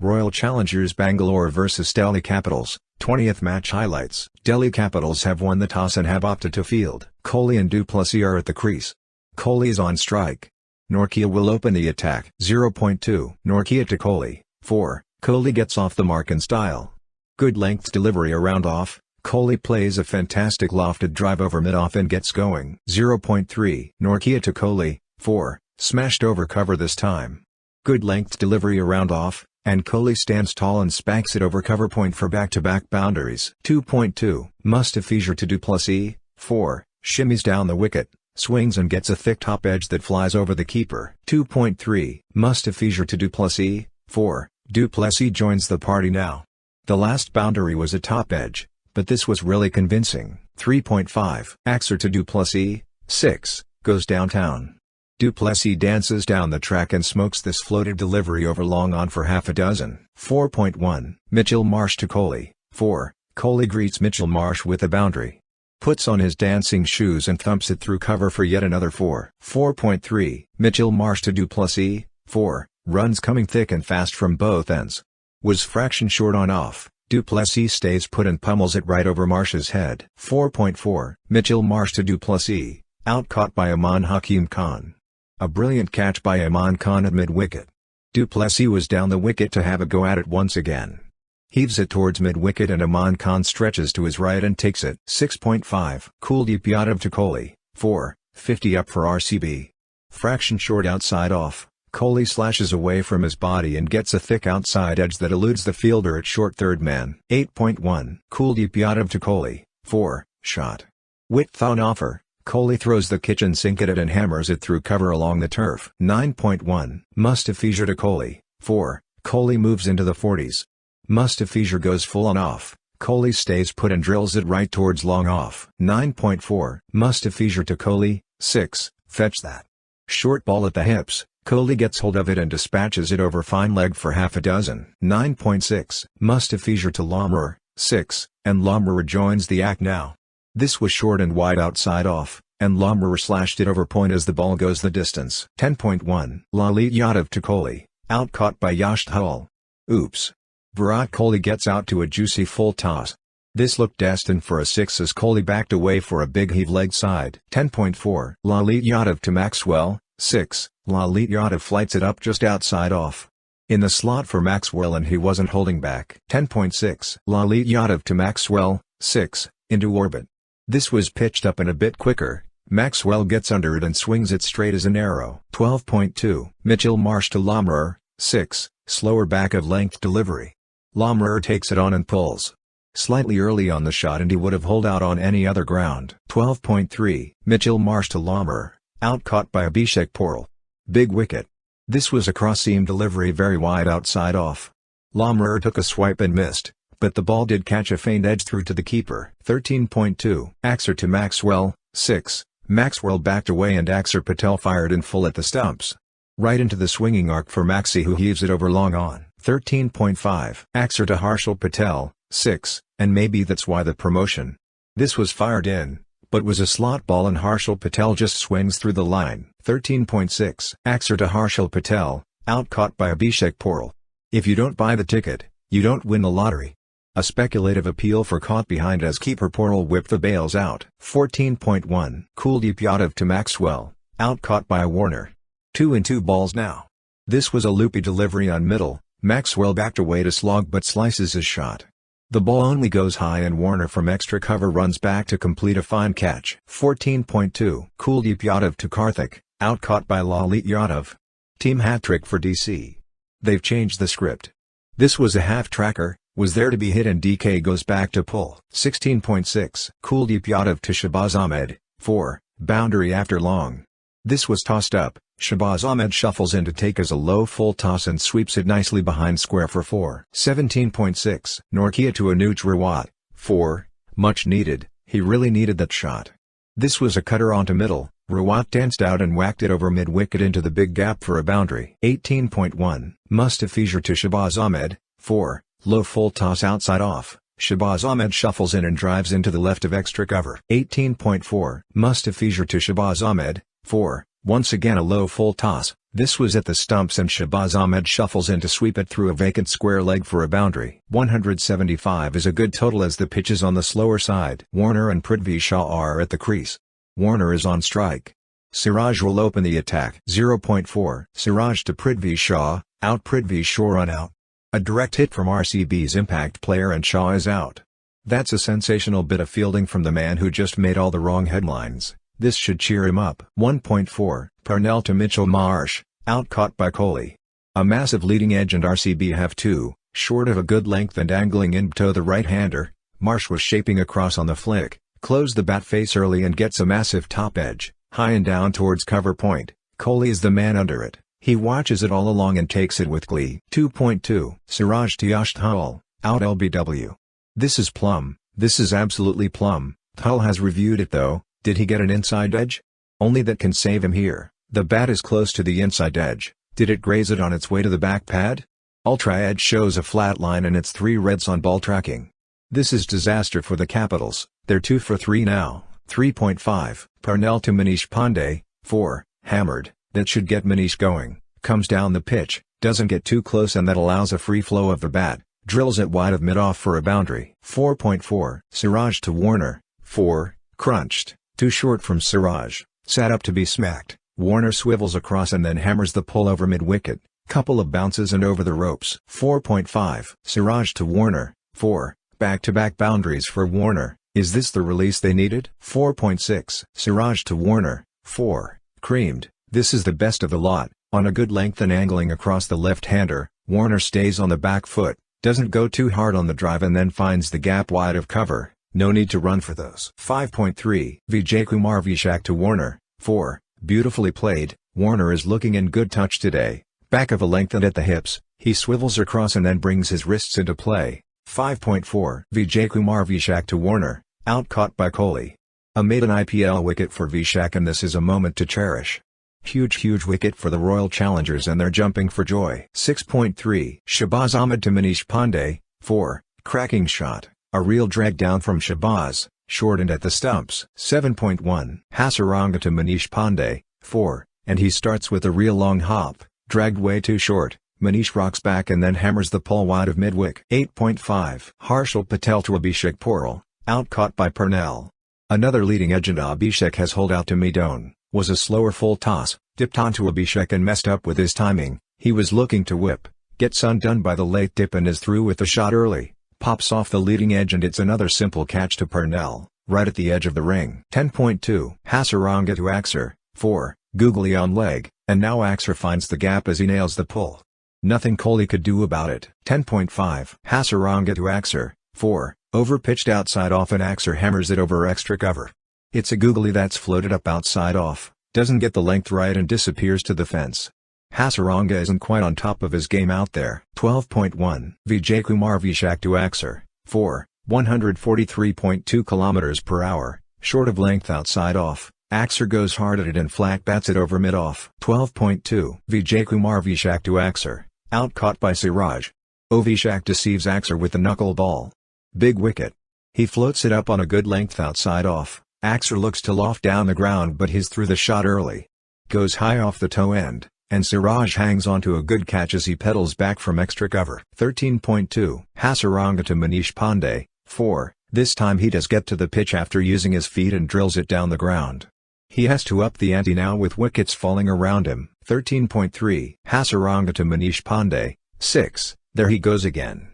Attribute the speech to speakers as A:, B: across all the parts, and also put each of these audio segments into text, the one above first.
A: Royal Challengers Bangalore vs Delhi Capitals, 20th match highlights. Delhi Capitals have won the toss and have opted to field. Kohli and du Plessis are at the crease. Kohli is on strike. Nortje will open the attack. 0.2 Nortje to Kohli, 4. Kohli gets off the mark in style. Good length delivery around off. Kohli plays a fantastic lofted drive over mid-off and gets going. 0.3 Nortje to Kohli, 4. Smashed over cover this time. Good length delivery around off, and Kohli stands tall and spanks it over cover point for back-to-back boundaries. 2.2 Mustafizur to du Plessis, 4. Shimmies down the wicket, swings and gets a thick top edge that flies over the keeper. 2.3 Mustafizur to du Plessis, 4. Du Plessis joins the party now. The last boundary was a top edge, but this was really convincing. 3.5 Axer to du Plessis, 6. Goes downtown. Du Plessis dances down the track and smokes this floated delivery over long on for half a dozen. 4.1 Mitchell Marsh to Kohli, 4. Kohli greets Mitchell Marsh with a boundary. Puts on his dancing shoes and thumps it through cover for yet another 4. 4.3 Mitchell Marsh to du Plessis, 4. Runs coming thick and fast from both ends. Was fraction short on off. Du Plessis stays put and pummels it right over Marsh's head. 4.4 Mitchell Marsh to du Plessis, out caught by Aman Hakim Khan. A brilliant catch by Aman Khan at mid-wicket. Du Plessis was down the wicket to have a go at it once again. Heaves it towards mid-wicket and Aman Khan stretches to his right and takes it. 6.5 Kuldeep Yadav to Kohli, 4. 50 up for RCB. Fraction short outside off. Kohli slashes away from his body and gets a thick outside edge that eludes the fielder at short third man. 8.1 Kuldeep Yadav to Kohli, 4. Shot. Width on offer. Kohli throws the kitchen sink at it and hammers it through cover along the turf. 9.1 Mustafizur to Kohli, 4. Kohli moves into the 40s. Mustafizur goes full on off. Kohli stays put and drills it right towards long off. 9.4 Mustafizur to Kohli, 6. Fetch that. Short ball at the hips. Kohli gets hold of it and dispatches it over fine leg for half a dozen. 9.6 Mustafizur to Lomror, 6. And Lomror joins the act now. This was short and wide outside off, and Lomror slashed it over point as the ball goes the distance. 10.1 Lalit Yadav to Kohli, out caught by Yash Dhul. Oops. Virat Kohli gets out to a juicy full toss. This looked destined for a 6 as Kohli backed away for a big heave leg side. 10.4 Lalit Yadav to Maxwell, 6. Lalit Yadav flights it up just outside off. In the slot for Maxwell and he wasn't holding back. 10.6 Lalit Yadav to Maxwell, 6. Into orbit. This was pitched up and a bit quicker. Maxwell gets under it and swings it straight as an arrow. 12.2 Mitchell Marsh to Lomror, 6. Slower back of length delivery. Lomror takes it on and pulls. Slightly early on the shot and he would have holed out on any other ground. 12.3 Mitchell Marsh to Lomror, out caught by Vyshak. Big wicket. This was a cross-seam delivery very wide outside off. Lomror took a swipe and missed, but the ball did catch a faint edge through to the keeper. 13.2 Axer to Maxwell, 6. Maxwell backed away and Axer Patel fired in full at the stumps. Right into the swinging arc for Maxi who heaves it over long on. 13.5 Axer to Harshal Patel, 6. And maybe that's why the promotion. This was fired in, but was a slot ball and Harshal Patel just swings through the line. 13.6 Axer to Harshal Patel, out caught by Vyshak. If you don't buy the ticket, you don't win the lottery. A speculative appeal for caught behind as keeper Portal whipped the bails out. 14.1 Kuldeep Yadav to Maxwell, out caught by Warner. 2 and 2 balls now. This was a loopy delivery on middle. Maxwell backed away to slog but slices his shot. The ball only goes high and Warner from extra cover runs back to complete a fine catch. 14.2 Kuldeep Yadav to Karthik, out caught by Lalit Yadav. Team hat-trick for DC. They've changed the script. This was a half-tracker, was there to be hit and DK goes back to pull. 16.6 Kuldeep Yadav to Shahbaz Ahmed, 4. Boundary after long. This was tossed up. Shahbaz Ahmed shuffles in to take as a low full toss and sweeps it nicely behind square for 4. 17.6 Nortje to Anuj Rawat, 4. Much needed, he really needed that shot. This was a cutter onto middle. Rawat danced out and whacked it over mid-wicket into the big gap for a boundary. 18.1 Mustafizur to Shahbaz Ahmed, 4. Low full toss outside off. Shahbaz Ahmed shuffles in and drives into the left of extra cover. 18.4 Mustafizur to Shahbaz Ahmed, 4. Once again a low full toss, This was at the stumps and Shahbaz Ahmed shuffles in to sweep it through a vacant square leg for a boundary. 175 is a good total as the pitch is on the slower side. Warner and Prithvi Shaw are at the crease. Warner is on strike. Siraj will open the attack. 0.4. Siraj to Prithvi Shaw, out. Prithvi Shaw run out. A direct hit from RCB's impact player and Shaw is out. That's a sensational bit of fielding from the man who just made all the wrong headlines. This should cheer him up. 1.4. Parnell to Mitchell Marsh, out. Caught by Kohli. A massive leading edge and RCB have two, short of a good length and angling in to the right-hander. Marsh was shaping across on the flick, closed the bat face early and gets a massive top edge, high and down towards cover point. Kohli is the man under it. He watches it all along and takes it with glee. 2.2. Siraj to Hasaranga, out. LBW. This is plum, this is absolutely plum. Hull has reviewed it though. Did he get an inside edge? Only that can save him here. The bat is close to the inside edge. Did it graze it on its way to the back pad? Ultra Edge shows a flat line and it's 3 reds on ball tracking. This is disaster for the Capitals. They're 2 for 3 now. 3.5. Parnell to Manish Pandey, 4, hammered. That should get Manish going. Comes down the pitch, doesn't get too close and that allows a free flow of the bat. Drills it wide of mid-off for a boundary. 4.4. Siraj to Warner, 4, crunched. Too short from Siraj, sat up to be smacked. Warner swivels across and then hammers the pull over mid-wicket. Couple of bounces and over the ropes. 4.5. Siraj to Warner, 4, back-to-back boundaries for Warner. Is this the release they needed? 4.6. Siraj to Warner, 4, creamed. This is the best of the lot. On a good length and angling across the left-hander, Warner stays on the back foot. Doesn't go too hard on the drive and then finds the gap wide of cover. No need to run for those. 5.3. Vijaykumar Vyshak to Warner, 4, beautifully played. Warner is looking in good touch today. Back of a length and at the hips, he swivels across and then brings his wrists into play. 5.4. Vijaykumar Vyshak to Warner, out. Caught by Kohli. A maiden IPL wicket for Vyshak and this is a moment to cherish. Huge wicket for the Royal Challengers and they're jumping for joy. 6.3. Shahbaz Ahmed to Manish Pandey, 4, cracking shot. A real drag down from Shahbaz, short and at the stumps. 7.1. Hasaranga to Manish Pandey, 4, and he starts with a real long hop, dragged way too short. Manish rocks back and then hammers the pull wide of mid-wick. 8.5. Harshal Patel to Abhishek, out. Caught by Parnell. Another leading edge and Abhishek has holed out to Midone. Was a slower full toss, dipped onto Abhishek and messed up with his timing. He was looking to whip, gets undone by the late dip and is through with the shot early. Pops off the leading edge and it's another simple catch to Parnell, right at the edge of the ring. 10.2. Hasaranga to Axer, 4, googly on leg, and now Axer finds the gap as he nails the pull. Nothing Kohli could do about it. 10.5. Hasaranga to Axer, 4, over-pitched outside off and Axer hammers it over extra cover. It's a googly that's floated up outside off, doesn't get the length right and disappears to the fence. Hasaranga isn't quite on top of his game out there. 12.1. Vijaykumar Vyshak to Axer, 4, 143.2 km per hour, short of length outside off. Axer goes hard at it and flat bats it over mid-off. 12.2. Vijaykumar Vyshak to Axer, out. Caught by Siraj. Vyshak deceives Axer with the knuckleball. Big wicket. He floats it up on a good length outside off. Axer looks to loft down the ground but he's through the shot early. Goes high off the toe end, and Siraj hangs onto a good catch as he pedals back from extra cover. 13.2. Hasaranga to Manish Pandey, 4, this time he does get to the pitch after using his feet and drills it down the ground. He has to up the ante now with wickets falling around him. 13.3. Hasaranga to Manish Pandey, 6, there he goes again.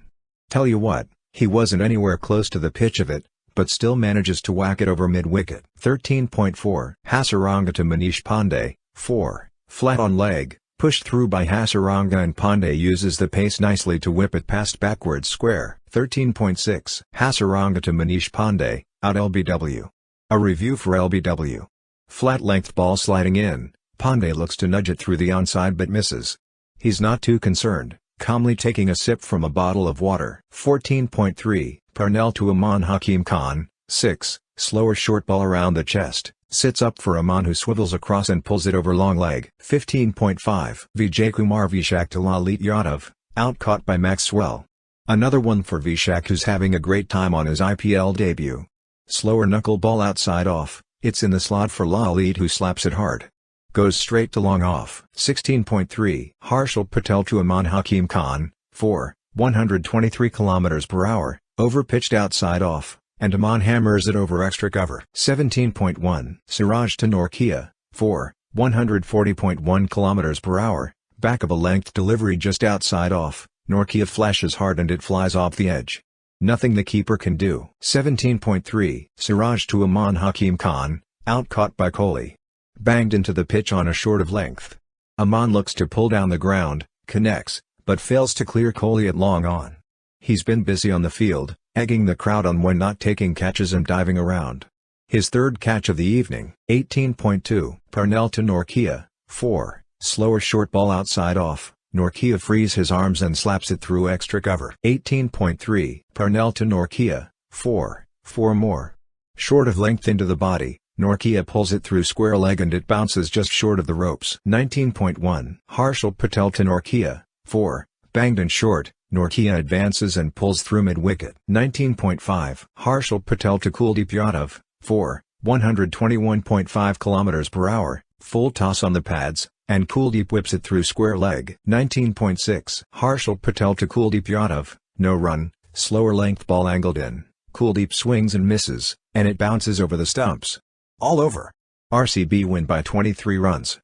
A: Tell you what, he wasn't anywhere close to the pitch of it, but still manages to whack it over mid-wicket. 13.4. Hasaranga to Manish Pandey, 4, flat on leg, pushed through by Hasaranga and Pandey uses the pace nicely to whip it past backwards square. 13.6. Hasaranga to Manish Pandey, out. LBW. A review for LBW. Flat length ball sliding in, Pandey looks to nudge it through the onside but misses. He's not too concerned, calmly taking a sip from a bottle of water. 14.3. Parnell to Aman Hakim Khan, 6, slower short ball around the chest, sits up for Aman who swivels across and pulls it over long leg. 15.5. Vijaykumar Vyshak to Lalit Yadav, out. Caught by Maxwell. Another one for Vyshak who's having a great time on his IPL debut. Slower knuckleball outside off, it's in the slot for Lalit who slaps it hard. Goes straight to long off. 16.3. Harshal Patel to Aman Hakim Khan, 4, 123 km/h, over pitched outside off, and Aman hammers it over extra cover. 17.1. Siraj to Norkia, 4, 140.1 km/h, back of a length delivery just outside off, Norkia flashes hard and it flies off the edge. Nothing the keeper can do. 17.3. Siraj to Aman Hakim Khan, out caught by Kohli. Banged into the pitch on a short of length. Aman looks to pull down the ground, connects, but fails to clear Kohli at long on. He's been busy on the field, egging the crowd on when not taking catches and diving around. His third catch of the evening. 18.2. Parnell to Norkia, 4, slower short ball outside off, Norkia frees his arms and slaps it through extra cover. 18.3. Parnell to Norkia, 4 more. Short of length into the body, Norkia pulls it through square leg and it bounces just short of the ropes. 19.1. Harshal Patel to Norkia, 4, banged and short, Norkia advances and pulls through mid-wicket. 19.5. Harshal Patel to Kuldeep Yadav, 4, 121.5 km/h, full toss on the pads, and Kuldeep whips it through square leg. 19.6. Harshal Patel to Kuldeep Yadav, no run, slower length ball angled in, Kuldeep swings and misses, and it bounces over the stumps. All over. RCB win by 23 runs.